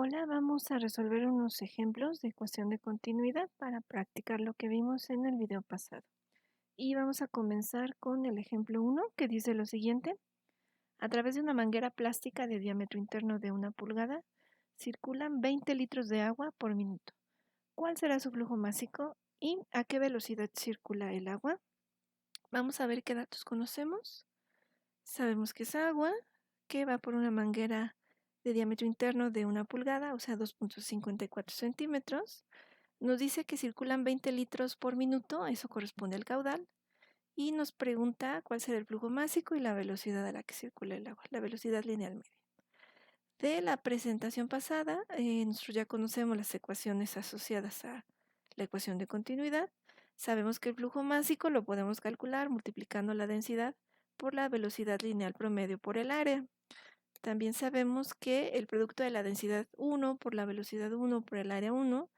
Hola, vamos a resolver unos ejemplos de ecuación de continuidad para practicar lo que vimos en el video pasado. Y vamos a comenzar con el ejemplo 1 que dice lo siguiente. A través de una manguera plástica de diámetro interno de 1 pulgada, circulan 20 litros de agua por minuto. ¿Cuál será su flujo másico y a qué velocidad circula el agua? Vamos a ver qué datos conocemos. Sabemos que es agua, que va por una manguera de diámetro interno de 1 pulgada, o sea, 2,54 centímetros. Nos dice que circulan 20 litros por minuto, eso corresponde al caudal. Y nos pregunta cuál será el flujo másico y la velocidad a la que circula el agua, la velocidad lineal media. De la presentación pasada, nosotros ya conocemos las ecuaciones asociadas a la ecuación de continuidad. Sabemos que el flujo másico lo podemos calcular multiplicando la densidad por la velocidad lineal promedio por el área. También sabemos que el producto de la densidad 1 por la velocidad 1 por el área 1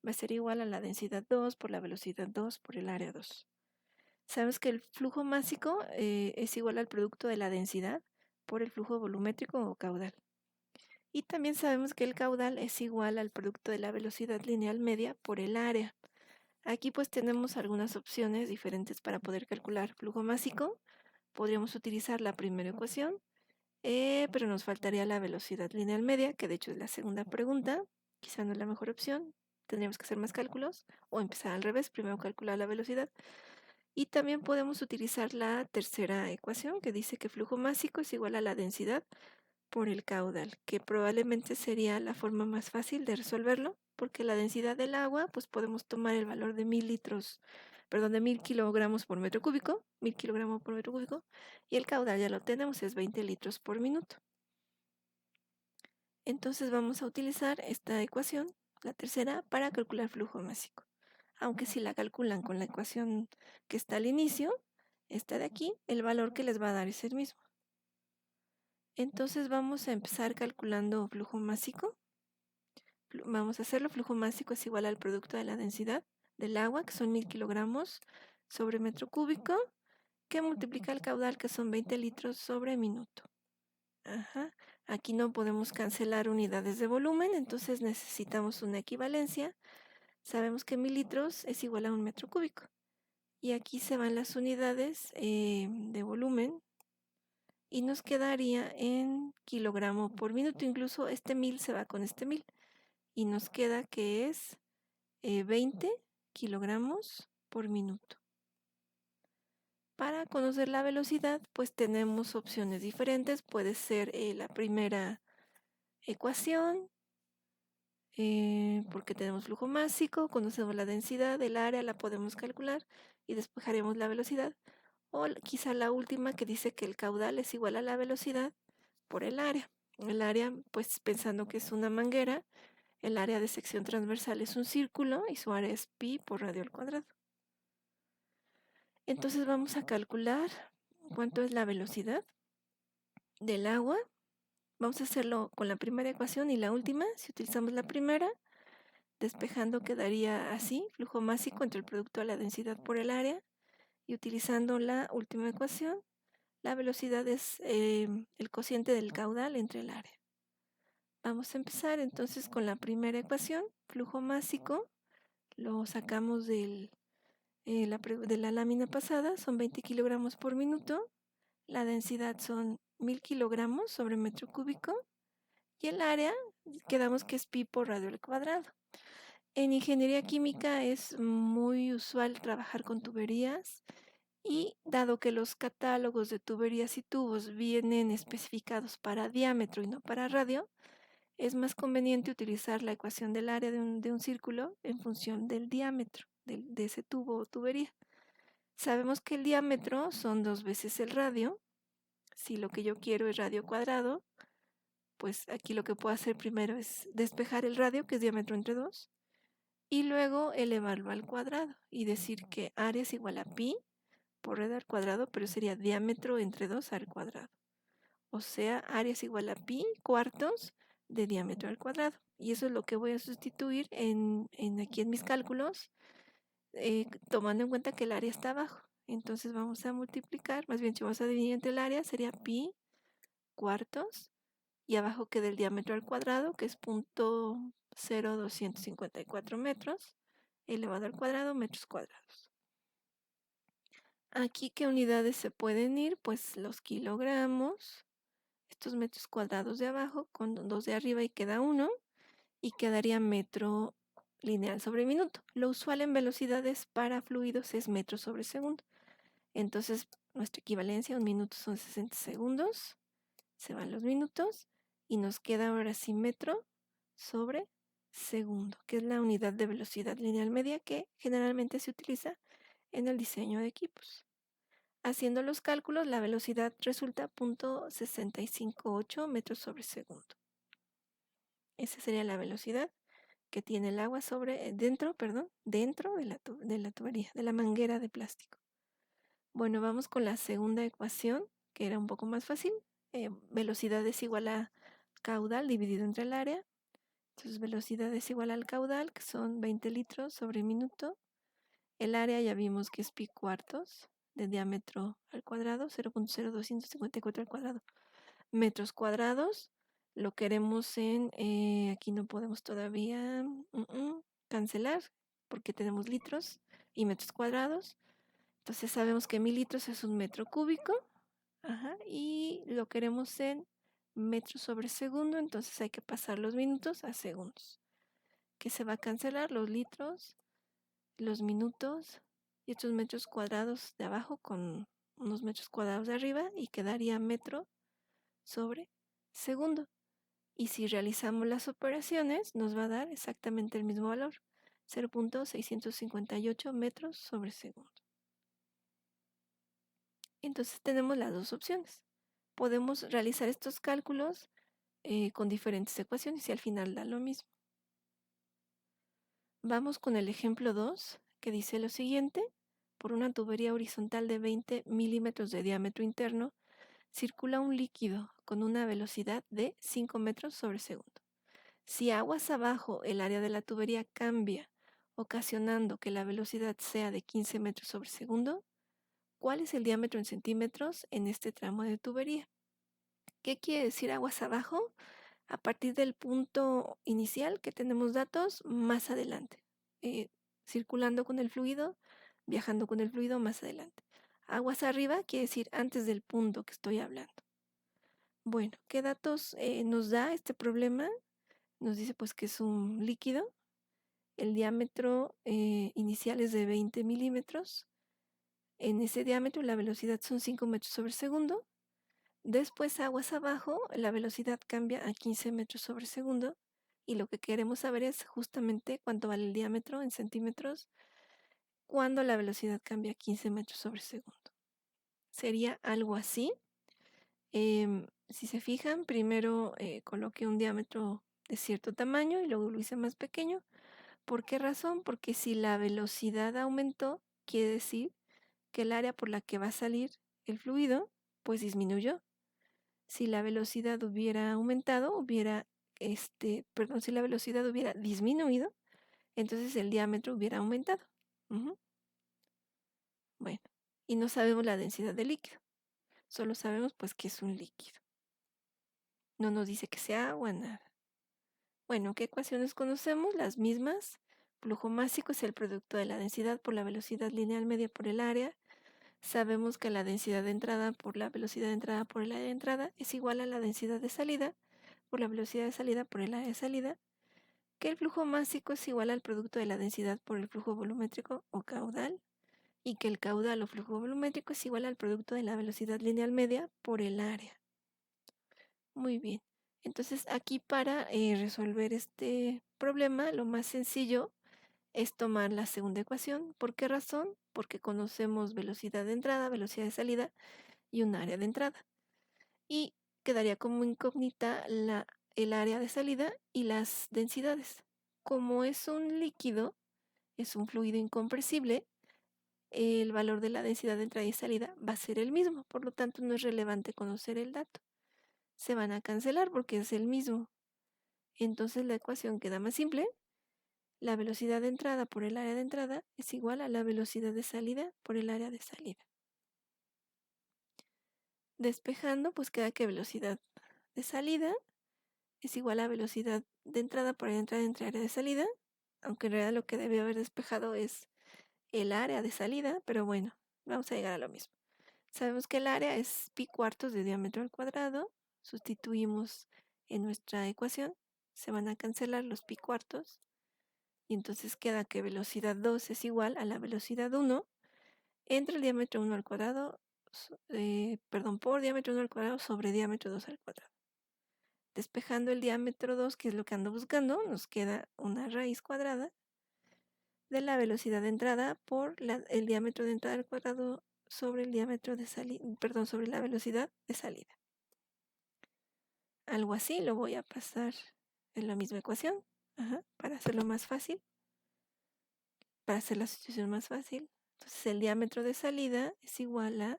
va a ser igual a la densidad 2 por la velocidad 2 por el área 2. Sabemos que el flujo másico es igual al producto de la densidad por el flujo volumétrico o caudal. Y también sabemos que el caudal es igual al producto de la velocidad lineal media por el área. Aquí pues tenemos algunas opciones diferentes para poder calcular flujo másico. Podríamos utilizar la primera ecuación, pero nos faltaría la velocidad lineal media, que de hecho es la segunda pregunta. Quizá no es la mejor opción. Tendríamos que hacer más cálculos o empezar al revés, primero calcular la velocidad. Y también podemos utilizar la tercera ecuación que dice que flujo másico es igual a la densidad por el caudal, que probablemente sería la forma más fácil de resolverlo, porque la densidad del agua, pues podemos tomar el valor de 1000 kilogramos por metro cúbico, 1000 kilogramos por metro cúbico, y el caudal ya lo tenemos, es 20 litros por minuto. Entonces vamos a utilizar esta ecuación, la tercera, para calcular flujo másico. Aunque si la calculan con la ecuación que está al inicio, esta de aquí, el valor que les va a dar es el mismo. Entonces vamos a empezar calculando flujo másico. Vamos a hacerlo, flujo másico es igual al producto de la densidad del agua, que son 1000 kilogramos sobre metro cúbico, que multiplica el caudal, que son 20 litros sobre minuto. Aquí no podemos cancelar unidades de volumen, entonces necesitamos una equivalencia. Sabemos que 1000 litros es igual a un metro cúbico. Y aquí se van las unidades de volumen y nos quedaría en kilogramo por minuto. Incluso este 1000 se va con este 1000 y nos queda que es 20 kilogramos por minuto. Para conocer la velocidad, pues tenemos opciones diferentes. Puede ser la primera ecuación, porque tenemos flujo másico, conocemos la densidad del área, la podemos calcular y despejaremos la velocidad. O quizá la última que dice que el caudal es igual a la velocidad por el área. El área, pues pensando que es una manguera, el área de sección transversal es un círculo y su área es pi por radio al cuadrado. Entonces vamos a calcular cuánto es la velocidad del agua. Vamos a hacerlo con la primera ecuación y la última. Si utilizamos la primera, despejando quedaría así, flujo másico entre el producto de la densidad por el área. Y utilizando la última ecuación, la velocidad es el cociente del caudal entre el área. Vamos a empezar entonces con la primera ecuación, flujo másico, lo sacamos de la lámina pasada, son 20 kilogramos por minuto, la densidad son 1000 kilogramos sobre metro cúbico y el área quedamos que es pi por radio al cuadrado. En ingeniería química es muy usual trabajar con tuberías y dado que los catálogos de tuberías y tubos vienen especificados para diámetro y no para radio, es más conveniente utilizar la ecuación del área de un círculo en función del diámetro de ese tubo o tubería. Sabemos que el diámetro son 2 veces el radio. Si lo que yo quiero es radio cuadrado, pues aquí lo que puedo hacer primero es despejar el radio, que es diámetro entre 2, y luego elevarlo al cuadrado y decir que área es igual a pi por radio al cuadrado, pero sería diámetro entre 2 al cuadrado. O sea, área es igual a pi cuartos de diámetro al cuadrado. Y eso es lo que voy a sustituir aquí en mis cálculos, tomando en cuenta que el área está abajo. Entonces vamos a multiplicar, más bien si vamos a dividir entre el área, sería pi cuartos y abajo queda el diámetro al cuadrado, que es 0.0254 metros, elevado al cuadrado, metros cuadrados. Aquí, ¿qué unidades se pueden ir? Pues los kilogramos, estos metros cuadrados de abajo, con 2 de arriba y queda 1, y quedaría metro lineal sobre minuto. Lo usual en velocidades para fluidos es metro sobre segundo. Entonces, nuestra equivalencia, un minuto son 60 segundos, se van los minutos, y nos queda ahora sí metro sobre segundo, que es la unidad de velocidad lineal media que generalmente se utiliza en el diseño de equipos. Haciendo los cálculos, la velocidad resulta 0.658 metros sobre segundo. Esa sería la velocidad que tiene el agua dentro de la tubería, de la manguera de plástico. Bueno, vamos con la segunda ecuación, que era un poco más fácil. Velocidad es igual a caudal dividido entre el área. Entonces, velocidad es igual al caudal, que son 20 litros sobre minuto. El área ya vimos que es pi cuartos de diámetro al cuadrado, 0.0254 al cuadrado. Metros cuadrados, lo queremos aquí no podemos todavía cancelar, porque tenemos litros y metros cuadrados. Entonces sabemos que 1000 litros es un metro cúbico, y lo queremos en metros sobre segundo, entonces hay que pasar los minutos a segundos, que se va a cancelar los litros, los minutos y estos metros cuadrados de abajo con unos metros cuadrados de arriba, y quedaría metro sobre segundo. Y si realizamos las operaciones, nos va a dar exactamente el mismo valor, 0.658 metros sobre segundo. Entonces tenemos las dos opciones. Podemos realizar estos cálculos con diferentes ecuaciones y al final da lo mismo. Vamos con el ejemplo 2, que dice lo siguiente. Por una tubería horizontal de 20 milímetros de diámetro interno, circula un líquido con una velocidad de 5 metros sobre segundo. Si aguas abajo el área de la tubería cambia, ocasionando que la velocidad sea de 15 metros sobre segundo, ¿cuál es el diámetro en centímetros en este tramo de tubería? ¿Qué quiere decir aguas abajo? A partir del punto inicial que tenemos datos más adelante, circulando con el fluido, viajando con el fluido más adelante. Aguas arriba quiere decir antes del punto que estoy hablando. Bueno, ¿qué datos nos da este problema? Nos dice pues que es un líquido, el diámetro inicial es de 20 milímetros, en ese diámetro la velocidad son 5 metros sobre segundo. Después, aguas abajo, la velocidad cambia a 15 metros sobre segundo, y lo que queremos saber es justamente cuánto vale el diámetro en centímetros cuando la velocidad cambia a 15 metros sobre segundo. Sería algo así. Si se fijan, primero coloqué un diámetro de cierto tamaño y luego lo hice más pequeño. ¿Por qué razón? Porque si la velocidad aumentó, quiere decir que el área por la que va a salir el fluido, pues disminuyó. Si la velocidad hubiera aumentado, si la velocidad hubiera disminuido, entonces el diámetro hubiera aumentado. Bueno, y no sabemos la densidad del líquido, solo sabemos pues que es un líquido. No nos dice que sea agua, nada. Bueno, ¿qué ecuaciones conocemos? Las mismas. Flujo másico es el producto de la densidad por la velocidad lineal media por el área. Sabemos que la densidad de entrada por la velocidad de entrada por el área de entrada es igual a la densidad de salida por la velocidad de salida por el área de salida, que el flujo másico es igual al producto de la densidad por el flujo volumétrico o caudal, y que el caudal o flujo volumétrico es igual al producto de la velocidad lineal media por el área. Muy bien. Entonces aquí para resolver este problema, lo más sencillo es tomar la segunda ecuación. ¿Por qué razón? Porque conocemos velocidad de entrada, velocidad de salida y un área de entrada. Y quedaría como incógnita el área de salida y las densidades. Como es un líquido, es un fluido incompresible, el valor de la densidad de entrada y salida va a ser el mismo, por lo tanto no es relevante conocer el dato. Se van a cancelar porque es el mismo. Entonces la ecuación queda más simple. La velocidad de entrada por el área de entrada es igual a la velocidad de salida por el área de salida. Despejando, pues queda que velocidad de salida es igual a velocidad de entrada por área de entrada entre área de salida, aunque en realidad lo que debe haber despejado es el área de salida, pero bueno, vamos a llegar a lo mismo. Sabemos que el área es pi cuartos de diámetro al cuadrado. Sustituimos en nuestra ecuación. Se van a cancelar los pi cuartos. Y entonces queda que velocidad 2 es igual a la velocidad 1 entre el diámetro 1 al cuadrado, por diámetro 1 al cuadrado sobre diámetro 2 al cuadrado. Despejando el diámetro 2, que es lo que ando buscando, nos queda una raíz cuadrada de la velocidad de entrada por el diámetro de entrada al cuadrado sobre el diámetro de salida, sobre la velocidad de salida. Algo así lo voy a pasar en la misma ecuación, para hacerlo más fácil, para hacer la sustitución más fácil. Entonces el diámetro de salida es igual a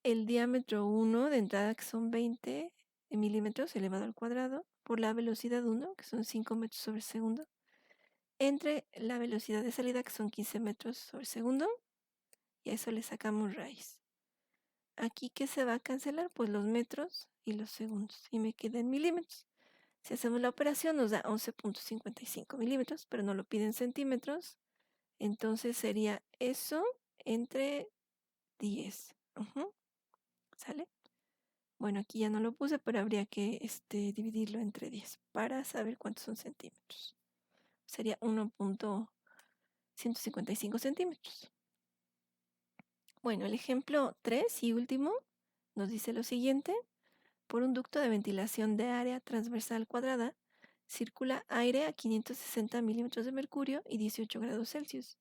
el diámetro 1 de entrada, que son 20 milímetros elevado al cuadrado, por la velocidad 1, que son 5 metros sobre segundo, entre la velocidad de salida, que son 15 metros sobre segundo, y a eso le sacamos raíz. Aquí, ¿qué se va a cancelar? Pues los metros y los segundos, y me queda en milímetros. Si hacemos la operación nos da 11.55 milímetros, pero no lo pide en centímetros, entonces sería eso entre 10. ¿Sale? Bueno, aquí ya no lo puse, pero habría que dividirlo entre 10 para saber cuántos son centímetros. Sería 1.155 centímetros. Bueno, el ejemplo 3 y último nos dice lo siguiente. Por un ducto de ventilación de área transversal cuadrada, circula aire a 560 milímetros de mercurio y 18 grados Celsius.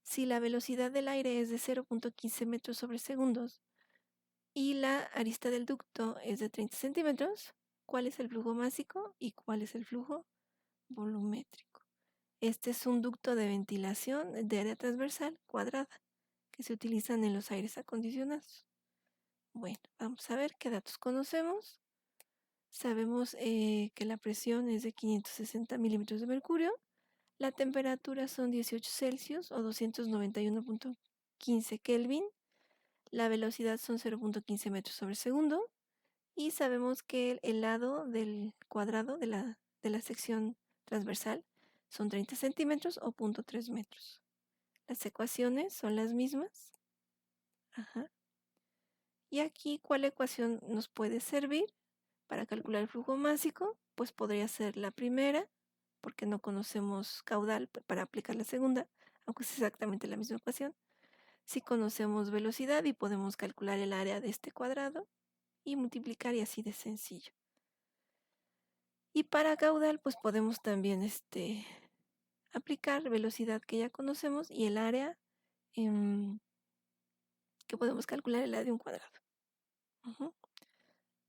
Si la velocidad del aire es de 0.15 metros sobre segundos y la arista del ducto es de 30 centímetros, ¿cuál es el flujo másico y cuál es el flujo volumétrico? Este es un ducto de ventilación de área transversal cuadrada que se utilizan en los aires acondicionados. Bueno, vamos a ver qué datos conocemos. Sabemos que la presión es de 560 milímetros de mercurio, la temperatura son 18 Celsius o 291.15 Kelvin, la velocidad son 0.15 metros sobre segundo y sabemos que el lado del cuadrado de la sección transversal son 30 centímetros o 0.3 metros. Las ecuaciones son las mismas. Y aquí, ¿cuál ecuación nos puede servir para calcular el flujo másico? Pues podría ser la primera, porque no conocemos caudal para aplicar la segunda, aunque es exactamente la misma ecuación. Sí conocemos velocidad y podemos calcular el área de este cuadrado y multiplicar, y así de sencillo. Y para caudal, pues podemos también aplicar velocidad que ya conocemos y el área que podemos calcular el área de un cuadrado.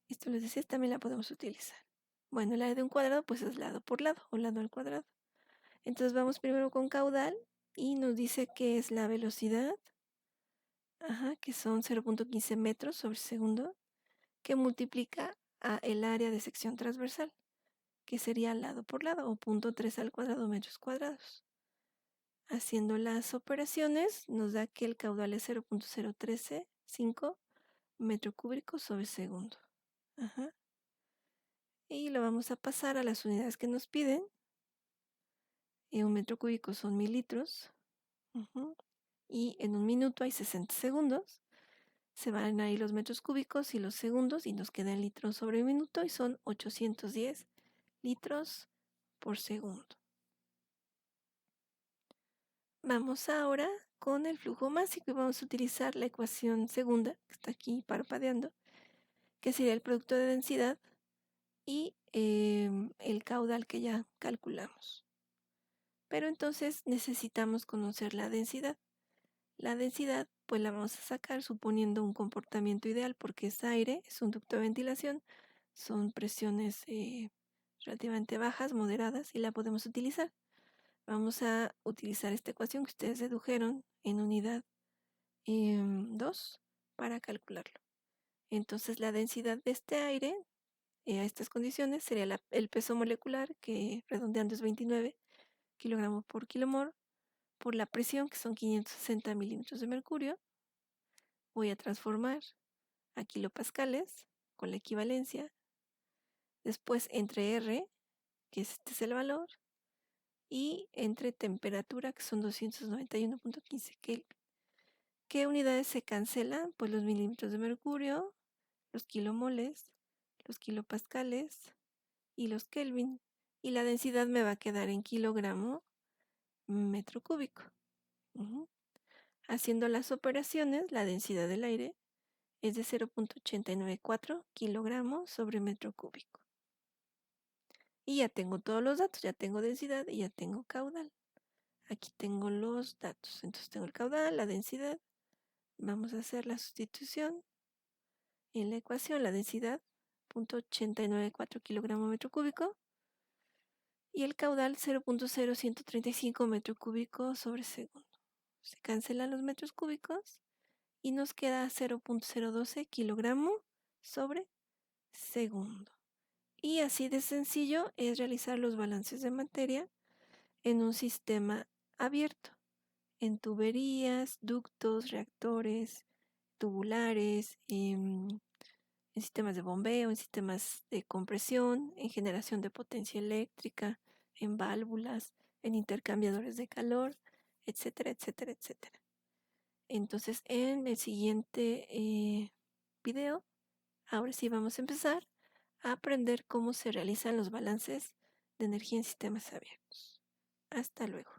Esto les decía, también la podemos utilizar. Bueno, el área de un cuadrado pues es lado por lado o lado al cuadrado. Entonces vamos primero con caudal y nos dice que es la velocidad, que son 0.15 metros sobre segundo, que multiplica a el área de sección transversal, que sería lado por lado o 0.3 al cuadrado metros cuadrados. Haciendo las operaciones nos da que el caudal es 0.0135 metro cúbico sobre segundo. Y lo vamos a pasar a las unidades que nos piden. Un metro cúbico son 1000 litros. Y en un minuto hay 60 segundos. Se van ahí los metros cúbicos y los segundos y nos quedan litros sobre minuto y son 810 litros por segundo. Vamos ahora con el flujo másico y vamos a utilizar la ecuación segunda, que está aquí parpadeando, que sería el producto de densidad y el caudal que ya calculamos. Pero entonces necesitamos conocer la densidad. La densidad pues la vamos a sacar suponiendo un comportamiento ideal porque es aire, es un ducto de ventilación, son presiones relativamente bajas, moderadas y la podemos utilizar. Vamos a utilizar esta ecuación que ustedes dedujeron en unidad 2 para calcularlo. Entonces la densidad de este aire a estas condiciones sería el peso molecular, que redondeando es 29 kilogramos por kilomol, por la presión, que son 560 milímetros de mercurio. Voy a transformar a kilopascales con la equivalencia Después entre R, que este es el valor, y entre temperatura, que son 291.15 Kelvin. ¿Qué unidades se cancelan? Pues los milímetros de mercurio, los kilomoles, los kilopascales y los Kelvin. Y la densidad me va a quedar en kilogramo metro cúbico. Haciendo las operaciones, la densidad del aire es de 0.894 kilogramos sobre metro cúbico. Y ya tengo todos los datos, ya tengo densidad y ya tengo caudal. Aquí tengo los datos. Entonces tengo el caudal, la densidad. Vamos a hacer la sustitución. En la ecuación, la densidad, 0.894 kilogramos metro cúbico. Y el caudal, 0.0135 metro cúbico sobre segundo. Se cancelan los metros cúbicos y nos queda 0.012 kilogramos sobre segundo. Y así de sencillo es realizar los balances de materia en un sistema abierto, en tuberías, ductos, reactores, tubulares, en sistemas de bombeo, en sistemas de compresión, en generación de potencia eléctrica, en válvulas, en intercambiadores de calor, etcétera, etcétera, etcétera. Entonces, en el siguiente video, ahora sí vamos a empezar a aprender cómo se realizan los balances de energía en sistemas abiertos. Hasta luego.